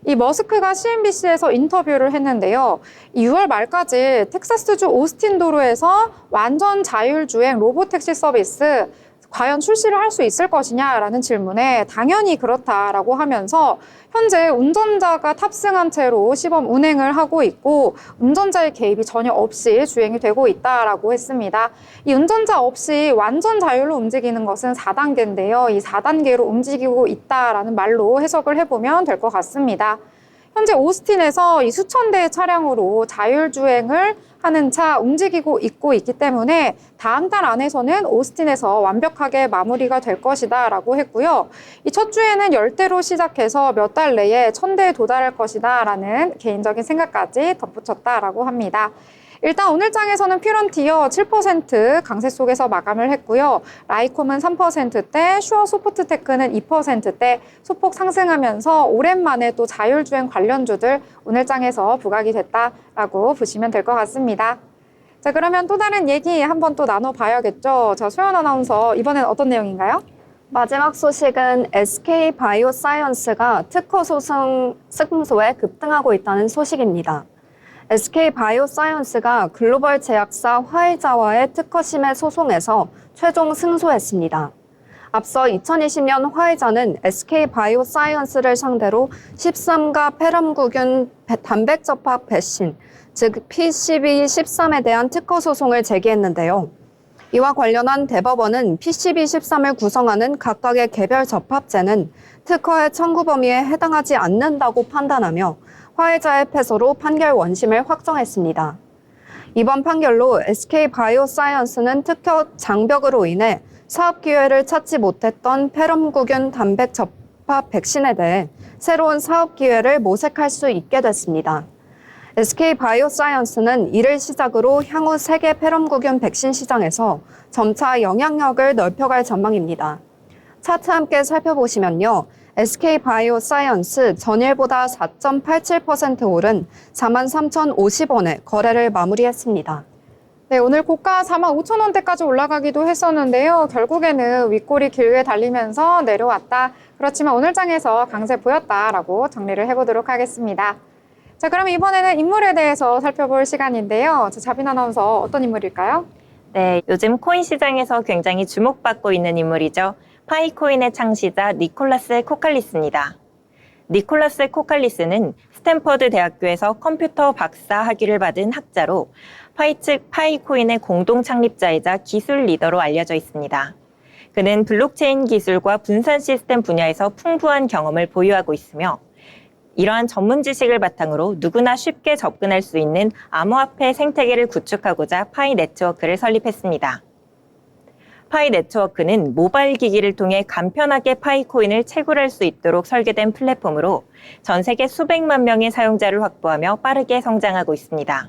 이 머스크가 CNBC에서 인터뷰를 했는데요. 6월 말까지 텍사스주 오스틴 도로에서 완전 자율주행 로보택시 서비스 과연 출시를 할 수 있을 것이냐라는 질문에 당연히 그렇다라고 하면서 현재 운전자가 탑승한 채로 시범 운행을 하고 있고 운전자의 개입이 전혀 없이 주행이 되고 있다라고 했습니다. 이 운전자 없이 완전 자율로 움직이는 것은 4단계인데요. 이 4단계로 움직이고 있다라는 말로 해석을 해보면 될 것 같습니다. 현재 오스틴에서 이 수천 대의 차량으로 자율주행을 하는 차 움직이고 있기 때문에 다음 달 안에서는 오스틴에서 완벽하게 마무리가 될 것이다 라고 했고요. 이 첫 주에는 10대로 시작해서 몇 달 내에 1000대에 도달할 것이다 라는 개인적인 생각까지 덧붙였다라고 합니다. 일단 오늘장에서는 퓨런티어 7% 강세 속에서 마감을 했고요. 라이콤은 3%대, 슈어소프트테크는 2%대 소폭 상승하면서 오랜만에 또 자율주행 관련주들 오늘장에서 부각이 됐다라고 보시면 될 것 같습니다. 자, 그러면 또 다른 얘기 한번 또 나눠봐야겠죠. 자, 소연 아나운서 이번엔 어떤 내용인가요? 마지막 소식은 SK 바이오사이언스가 특허 소송 승소에 급등하고 있다는 소식입니다. SK 바이오사이언스가 글로벌 제약사 화이자와의 특허 심해 소송에서 최종 승소했습니다. 앞서 2020년 화이자는 SK 바이오사이언스를 상대로 13가 페럼구균 단백 접합 백신, 즉 PCB13에 대한 특허 소송을 제기했는데요. 이와 관련한 대법원은 PCB13을 구성하는 각각의 개별 접합제는 특허의 청구 범위에 해당하지 않는다고 판단하며 화이자의 패소로 판결 원심을 확정했습니다. 이번 판결로 SK 바이오사이언스는 특허 장벽으로 인해 사업 기회를 찾지 못했던 페럼구균 단백 접합 백신에 대해 새로운 사업 기회를 모색할 수 있게 됐습니다. SK 바이오사이언스는 이를 시작으로 향후 세계 페럼구균 백신 시장에서 점차 영향력을 넓혀갈 전망입니다. 차트 함께 살펴보시면요. SK 바이오사이언스 전일보다 4.87% 오른 43,050원에 거래를 마무리했습니다. 네, 오늘 고가 45,000원대까지 올라가기도 했었는데요. 결국에는 윗골이 길게 달리면서 내려왔다. 그렇지만 오늘 장에서 강세 보였다라고 정리를 해보도록 하겠습니다. 자, 그럼 이번에는 인물에 대해서 살펴볼 시간인데요. 자, 자빈 아나운서 어떤 인물일까요? 네, 요즘 코인 시장에서 굉장히 주목받고 있는 인물이죠. 파이코인의 창시자 니콜라스 코칼리스입니다. 니콜라스 코칼리스는 스탠퍼드 대학교에서 컴퓨터 박사 학위를 받은 학자로 파이 측 파이코인의 공동 창립자이자 기술 리더로 알려져 있습니다. 그는 블록체인 기술과 분산 시스템 분야에서 풍부한 경험을 보유하고 있으며 이러한 전문 지식을 바탕으로 누구나 쉽게 접근할 수 있는 암호화폐 생태계를 구축하고자 파이 네트워크를 설립했습니다. 파이 네트워크는 모바일 기기를 통해 간편하게 파이코인을 채굴할 수 있도록 설계된 플랫폼으로 전 세계 수백만 명의 사용자를 확보하며 빠르게 성장하고 있습니다.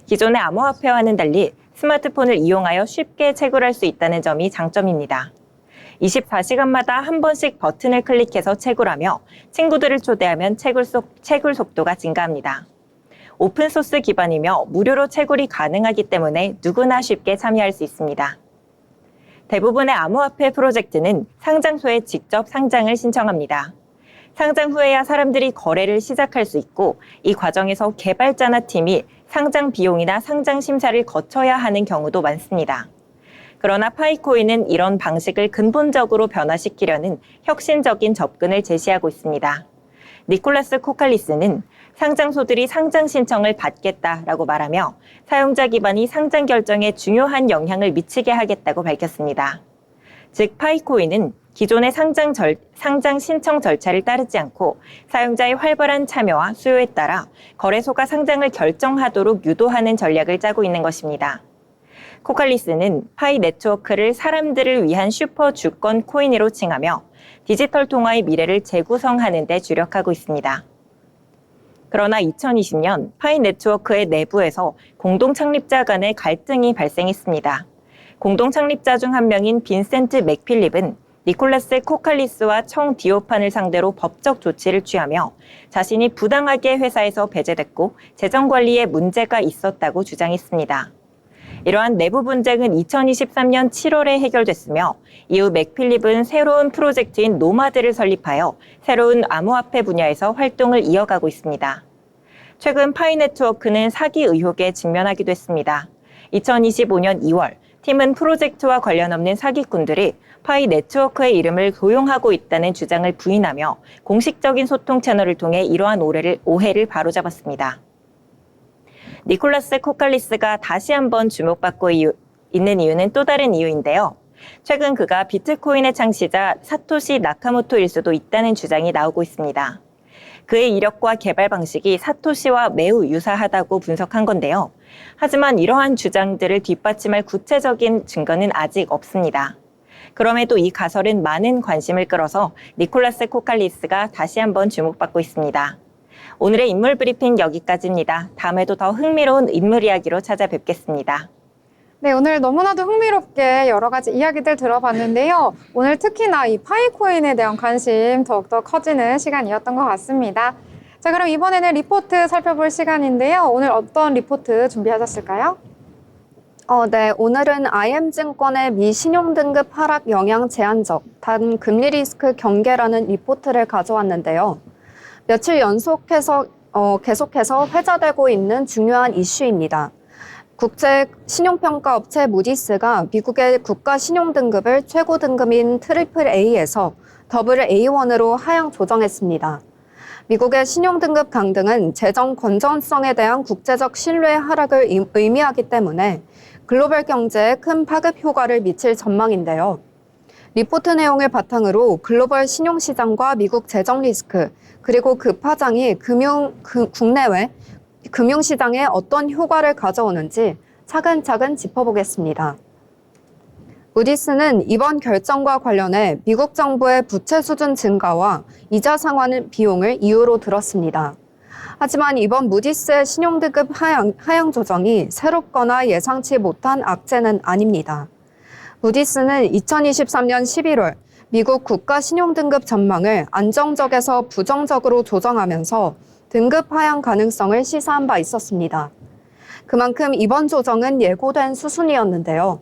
기존의 암호화폐와는 달리 스마트폰을 이용하여 쉽게 채굴할 수 있다는 점이 장점입니다. 24시간마다 한 번씩 버튼을 클릭해서 채굴하며 친구들을 초대하면 채굴 속도가 증가합니다. 오픈소스 기반이며 무료로 채굴이 가능하기 때문에 누구나 쉽게 참여할 수 있습니다. 대부분의 암호화폐 프로젝트는 상장소에 직접 상장을 신청합니다. 상장 후에야 사람들이 거래를 시작할 수 있고 이 과정에서 개발자나 팀이 상장 비용이나 상장 심사를 거쳐야 하는 경우도 많습니다. 그러나 파이코인은 이런 방식을 근본적으로 변화시키려는 혁신적인 접근을 제시하고 있습니다. 니콜라스 코칼리스는 상장소들이 상장 신청을 받겠다라고 말하며 사용자 기반이 상장 결정에 중요한 영향을 미치게 하겠다고 밝혔습니다. 즉 파이코인은 기존의 상장 신청 절차를 따르지 않고 사용자의 활발한 참여와 수요에 따라 거래소가 상장을 결정하도록 유도하는 전략을 짜고 있는 것입니다. 코칼리스는 파이 네트워크를 사람들을 위한 슈퍼 주권 코인으로 칭하며 디지털 통화의 미래를 재구성하는 데 주력하고 있습니다. 그러나 2020년 파이 네트워크의 내부에서 공동 창립자 간의 갈등이 발생했습니다. 공동 창립자 중 한 명인 빈센트 맥필립은 니콜라스 코칼리스와 청 디오판을 상대로 법적 조치를 취하며 자신이 부당하게 회사에서 배제됐고 재정 관리에 문제가 있었다고 주장했습니다. 이러한 내부 분쟁은 2023년 7월에 해결됐으며 이후 맥필립은 새로운 프로젝트인 노마드를 설립하여 새로운 암호화폐 분야에서 활동을 이어가고 있습니다. 최근 파이 네트워크는 사기 의혹에 직면하기도 했습니다. 2025년 2월 팀은 프로젝트와 관련 없는 사기꾼들이 파이 네트워크의 이름을 도용하고 있다는 주장을 부인하며 공식적인 소통 채널을 통해 이러한 오해를 바로잡았습니다. 니콜라스 코칼리스가 다시 한번 주목받고 있는 이유는 또 다른 이유인데요. 최근 그가 비트코인의 창시자 사토시 나카모토일 수도 있다는 주장이 나오고 있습니다. 그의 이력과 개발 방식이 사토시와 매우 유사하다고 분석한 건데요. 하지만 이러한 주장들을 뒷받침할 구체적인 증거는 아직 없습니다. 그럼에도 이 가설은 많은 관심을 끌어서 니콜라스 코칼리스가 다시 한번 주목받고 있습니다. 오늘의 인물 브리핑 여기까지입니다. 다음에도 더 흥미로운 인물 이야기로 찾아뵙겠습니다. 네, 오늘 너무나도 흥미롭게 여러 가지 이야기들 들어봤는데요. 오늘 특히나 이 파이코인에 대한 관심 더욱더 커지는 시간이었던 것 같습니다. 자, 그럼 이번에는 리포트 살펴볼 시간인데요. 오늘 어떤 리포트 준비하셨을까요? 네, 오늘은 IM증권의 미신용등급 하락 영향 제한적 단 금리 리스크 경계라는 리포트를 가져왔는데요. 며칠 연속해서 계속해서 회자되고 있는 중요한 이슈입니다. 국제 신용평가 업체 무디스가 미국의 국가 신용등급을 최고 등급인 AA에서 AA1으로 하향 조정했습니다. 미국의 신용등급 강등은 재정 건전성에 대한 국제적 신뢰 하락을 의미하기 때문에 글로벌 경제에 큰 파급 효과를 미칠 전망인데요. 리포트 내용을 바탕으로 글로벌 신용시장과 미국 재정 리스크, 그리고 그 파장이 국내외 금융시장에 어떤 효과를 가져오는지 차근차근 짚어보겠습니다. 무디스는 이번 결정과 관련해 미국 정부의 부채 수준 증가와 이자 상환 비용을 이유로 들었습니다. 하지만 이번 무디스의 신용등급 하향 조정이 새롭거나 예상치 못한 악재는 아닙니다. 무디스는 2023년 11월 미국 국가 신용등급 전망을 안정적에서 부정적으로 조정하면서 등급 하향 가능성을 시사한 바 있었습니다. 그만큼 이번 조정은 예고된 수순이었는데요.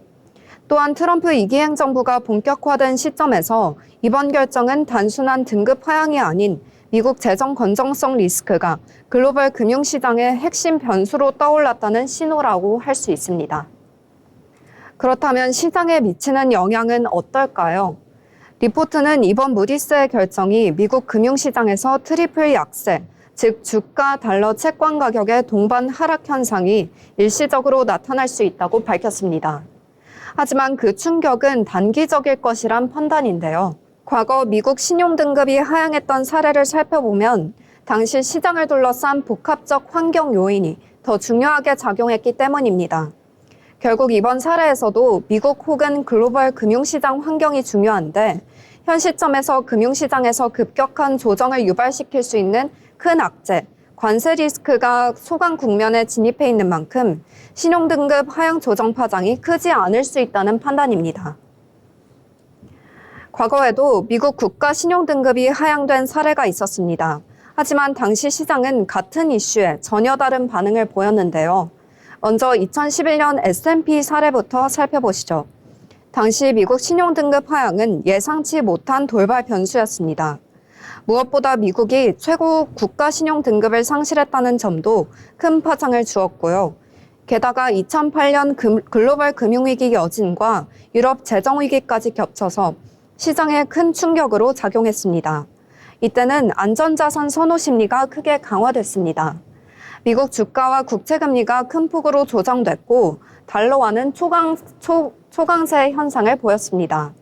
또한 트럼프 2기 행정부가 본격화된 시점에서 이번 결정은 단순한 등급 하향이 아닌 미국 재정 건전성 리스크가 글로벌 금융시장의 핵심 변수로 떠올랐다는 신호라고 할 수 있습니다. 그렇다면 시장에 미치는 영향은 어떨까요? 리포트는 이번 무디스의 결정이 미국 금융시장에서 트리플 약세, 즉 주가 달러 채권 가격의 동반 하락 현상이 일시적으로 나타날 수 있다고 밝혔습니다. 하지만 그 충격은 단기적일 것이란 판단인데요. 과거 미국 신용등급이 하향했던 사례를 살펴보면 당시 시장을 둘러싼 복합적 환경 요인이 더 중요하게 작용했기 때문입니다. 결국 이번 사례에서도 미국 혹은 글로벌 금융시장 환경이 중요한데 현 시점에서 금융시장에서 급격한 조정을 유발시킬 수 있는 큰 악재, 관세 리스크가 소강 국면에 진입해 있는 만큼 신용등급 하향 조정 파장이 크지 않을 수 있다는 판단입니다. 과거에도 미국 국가 신용등급이 하향된 사례가 있었습니다. 하지만 당시 시장은 같은 이슈에 전혀 다른 반응을 보였는데요. 먼저 2011년 S&P 사례부터 살펴보시죠. 당시 미국 신용등급 하향은 예상치 못한 돌발 변수였습니다. 무엇보다 미국이 최고 국가 신용등급을 상실했다는 점도 큰 파장을 주었고요. 게다가 2008년 글로벌 금융위기 여진과 유럽 재정위기까지 겹쳐서 시장에 큰 충격으로 작용했습니다. 이때는 안전자산 선호 심리가 크게 강화됐습니다. 미국 주가와 국채금리가 큰 폭으로 조정됐고 달러화는 초강세 현상을 보였습니다.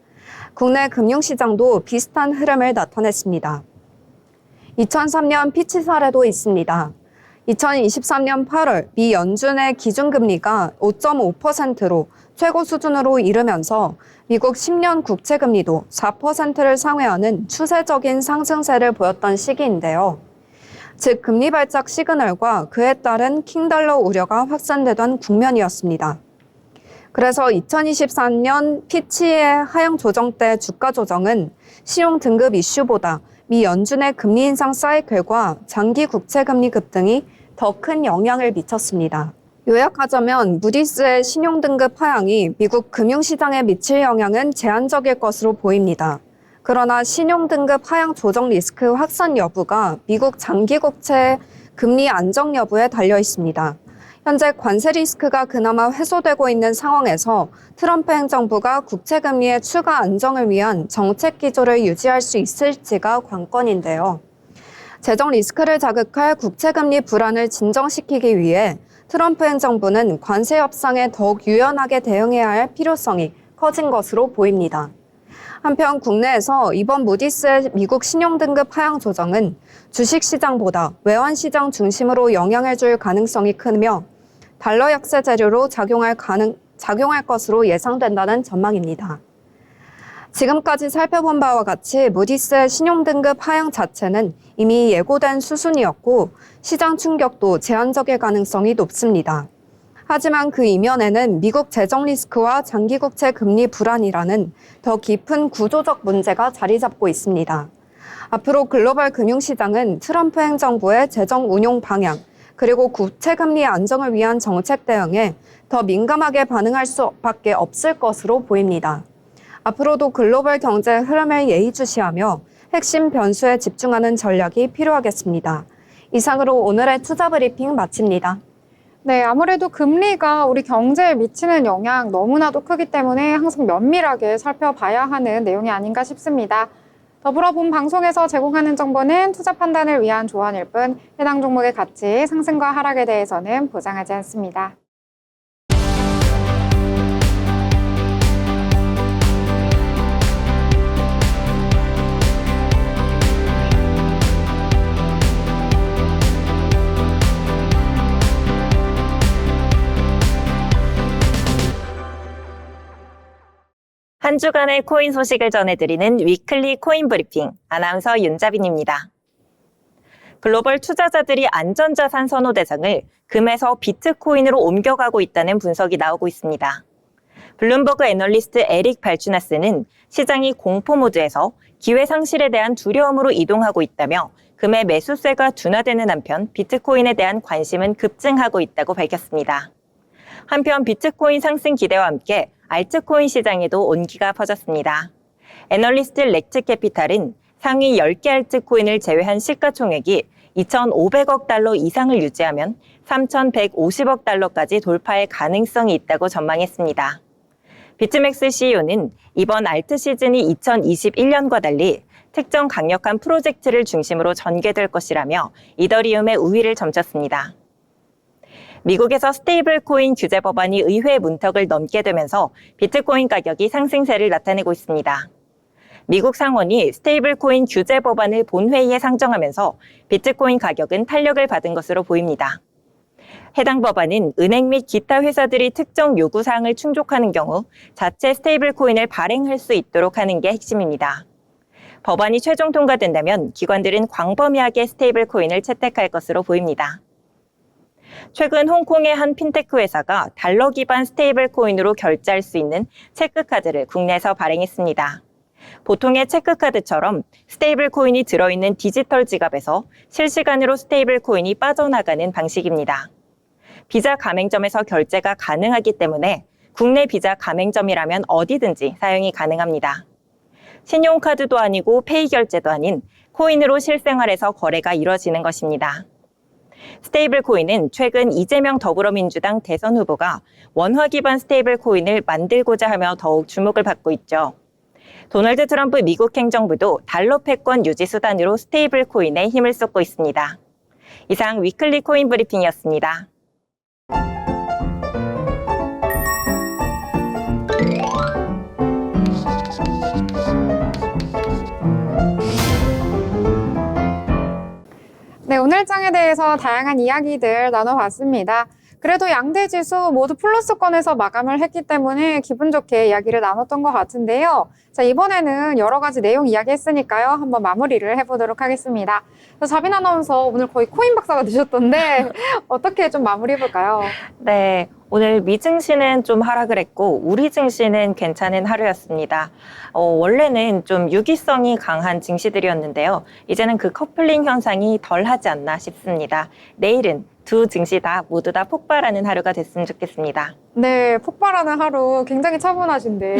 국내 금융시장도 비슷한 흐름을 나타냈습니다. 2003년 피치 사례도 있습니다. 2023년 8월 미 연준의 기준금리가 5.5%로 최고 수준으로 이르면서 미국 10년 국채금리도 4%를 상회하는 추세적인 상승세를 보였던 시기인데요. 즉 금리 발작 시그널과 그에 따른 킹달러 우려가 확산되던 국면이었습니다. 그래서 2024년 피치의 하향 조정 때 주가 조정은 신용 등급 이슈보다 미 연준의 금리 인상 사이클과 장기 국채 금리 급등이 더 큰 영향을 미쳤습니다. 요약하자면 무디스의 신용 등급 하향이 미국 금융시장에 미칠 영향은 제한적일 것으로 보입니다. 그러나 신용 등급 하향 조정 리스크 확산 여부가 미국 장기 국채 금리 안정 여부에 달려 있습니다. 현재 관세 리스크가 그나마 해소되고 있는 상황에서 트럼프 행정부가 국채 금리의 추가 안정을 위한 정책 기조를 유지할 수 있을지가 관건인데요. 재정 리스크를 자극할 국채 금리 불안을 진정시키기 위해 트럼프 행정부는 관세 협상에 더욱 유연하게 대응해야 할 필요성이 커진 것으로 보입니다. 한편 국내에서 이번 무디스의 미국 신용등급 하향 조정은 주식시장보다 외환시장 중심으로 영향을 줄 가능성이 크며 달러 약세 재료로 작용할 것으로 예상된다는 전망입니다. 지금까지 살펴본 바와 같이 무디스의 신용등급 하향 자체는 이미 예고된 수순이었고 시장 충격도 제한적일 가능성이 높습니다. 하지만 그 이면에는 미국 재정 리스크와 장기국채 금리 불안이라는 더 깊은 구조적 문제가 자리 잡고 있습니다. 앞으로 글로벌 금융시장은 트럼프 행정부의 재정 운용 방향, 그리고 국채 금리 안정을 위한 정책 대응에 더 민감하게 반응할 수밖에 없을 것으로 보입니다. 앞으로도 글로벌 경제 흐름을 예의주시하며 핵심 변수에 집중하는 전략이 필요하겠습니다. 이상으로 오늘의 투자 브리핑 마칩니다. 네, 아무래도 금리가 우리 경제에 미치는 영향 너무나도 크기 때문에 항상 면밀하게 살펴봐야 하는 내용이 아닌가 싶습니다. 더불어 본 방송에서 제공하는 정보는 투자 판단을 위한 조언일 뿐 해당 종목의 가치, 상승과 하락에 대해서는 보장하지 않습니다. 한 주간의 코인 소식을 전해드리는 위클리 코인 브리핑, 아나운서 윤자빈입니다. 글로벌 투자자들이 안전자산 선호 대상을 금에서 비트코인으로 옮겨가고 있다는 분석이 나오고 있습니다. 블룸버그 애널리스트 에릭 발추나스는 시장이 공포 모드에서 기회 상실에 대한 두려움으로 이동하고 있다며 금의 매수세가 둔화되는 한편 비트코인에 대한 관심은 급증하고 있다고 밝혔습니다. 한편 비트코인 상승 기대와 함께 알트코인 시장에도 온기가 퍼졌습니다. 애널리스트 렉트 캐피탈은 상위 10개 알트코인을 제외한 시가총액이 2,500억 달러 이상을 유지하면 3,150억 달러까지 돌파할 가능성이 있다고 전망했습니다. 비트맥스 CEO는 이번 알트 시즌이 2021년과 달리 특정 강력한 프로젝트를 중심으로 전개될 것이라며 이더리움의 우위를 점쳤습니다. 미국에서 스테이블 코인 규제 법안이 의회 문턱을 넘게 되면서 비트코인 가격이 상승세를 나타내고 있습니다. 미국 상원이 스테이블 코인 규제 법안을 본회의에 상정하면서 비트코인 가격은 탄력을 받은 것으로 보입니다. 해당 법안은 은행 및 기타 회사들이 특정 요구사항을 충족하는 경우 자체 스테이블 코인을 발행할 수 있도록 하는 게 핵심입니다. 법안이 최종 통과된다면 기관들은 광범위하게 스테이블 코인을 채택할 것으로 보입니다. 최근 홍콩의 한 핀테크 회사가 달러 기반 스테이블 코인으로 결제할 수 있는 체크카드를 국내에서 발행했습니다. 보통의 체크카드처럼 스테이블 코인이 들어있는 디지털 지갑에서 실시간으로 스테이블 코인이 빠져나가는 방식입니다. 비자 가맹점에서 결제가 가능하기 때문에 국내 비자 가맹점이라면 어디든지 사용이 가능합니다. 신용카드도 아니고 페이 결제도 아닌 코인으로 실생활에서 거래가 이뤄지는 것입니다. 스테이블 코인은 최근 이재명 더불어민주당 대선 후보가 원화 기반 스테이블 코인을 만들고자 하며 더욱 주목을 받고 있죠. 도널드 트럼프 미국 행정부도 달러 패권 유지 수단으로 스테이블 코인에 힘을 쏟고 있습니다. 이상 위클리 코인 브리핑이었습니다. 네, 오늘 장에 대해서 다양한 이야기들 나눠봤습니다. 그래도 양대 지수 모두 플러스권에서 마감을 했기 때문에 기분 좋게 이야기를 나눴던 것 같은데요. 자, 이번에는 여러 가지 내용 이야기했으니까요. 한번 마무리를 해보도록 하겠습니다. 자빈 아나운서 오늘 거의 코인 박사가 되셨던데 어떻게 좀 마무리해볼까요? 네, 오늘 미 증시는 좀 하락을 했고 우리 증시는 괜찮은 하루였습니다. 원래는 좀 유기성이 강한 증시들이었는데요. 이제는 그 커플링 현상이 덜하지 않나 싶습니다. 내일은 두 증시 모두 다 폭발하는 하루가 됐으면 좋겠습니다. 네, 폭발하는 하루 굉장히 차분하신데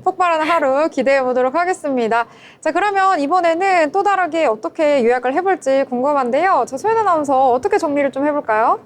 폭발하는 하루 기대해 보도록 하겠습니다. 자, 그러면 이번에는 또 다르게 어떻게 요약을 해볼지 궁금한데요. 저 소연 아나운서 어떻게 정리를 좀 해볼까요?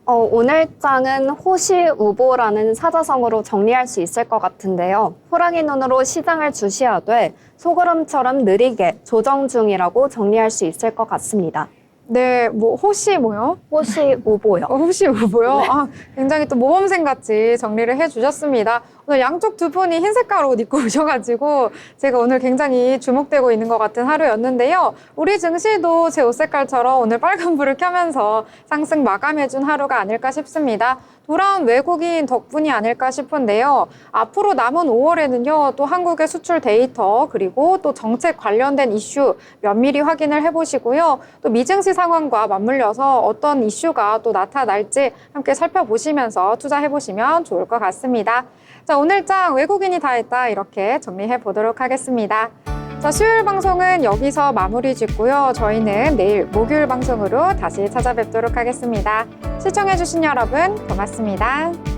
오늘 장은 호시우보라는 사자성어로 정리할 수 있을 것 같은데요. 호랑이 눈으로 시장을 주시하되 소구름처럼 느리게 조정 중이라고 정리할 수 있을 것 같습니다. 네, 뭐 호시 뭐요? 호시우보요. 호시 뭐요? 아, 굉장히 또 모범생 같이 정리를 해주셨습니다. 오늘 양쪽 두 분이 흰색깔 옷 입고 오셔가지고 제가 오늘 굉장히 주목되고 있는 것 같은 하루였는데요. 우리 증시도 제 옷 색깔처럼 오늘 빨간불을 켜면서 상승 마감해준 하루가 아닐까 싶습니다. 돌아온 외국인 덕분이 아닐까 싶은데요. 앞으로 남은 5월에는요, 또 한국의 수출 데이터, 그리고 또 정책 관련된 이슈 면밀히 확인을 해보시고요. 또 미증시 상황과 맞물려서 어떤 이슈가 또 나타날지 함께 살펴보시면서 투자해보시면 좋을 것 같습니다. 자, 오늘 장 외국인이 다 했다 이렇게 정리해 보도록 하겠습니다. 자, 수요일 방송은 여기서 마무리 짓고요. 저희는 내일 목요일 방송으로 다시 찾아뵙도록 하겠습니다. 시청해주신 여러분 고맙습니다.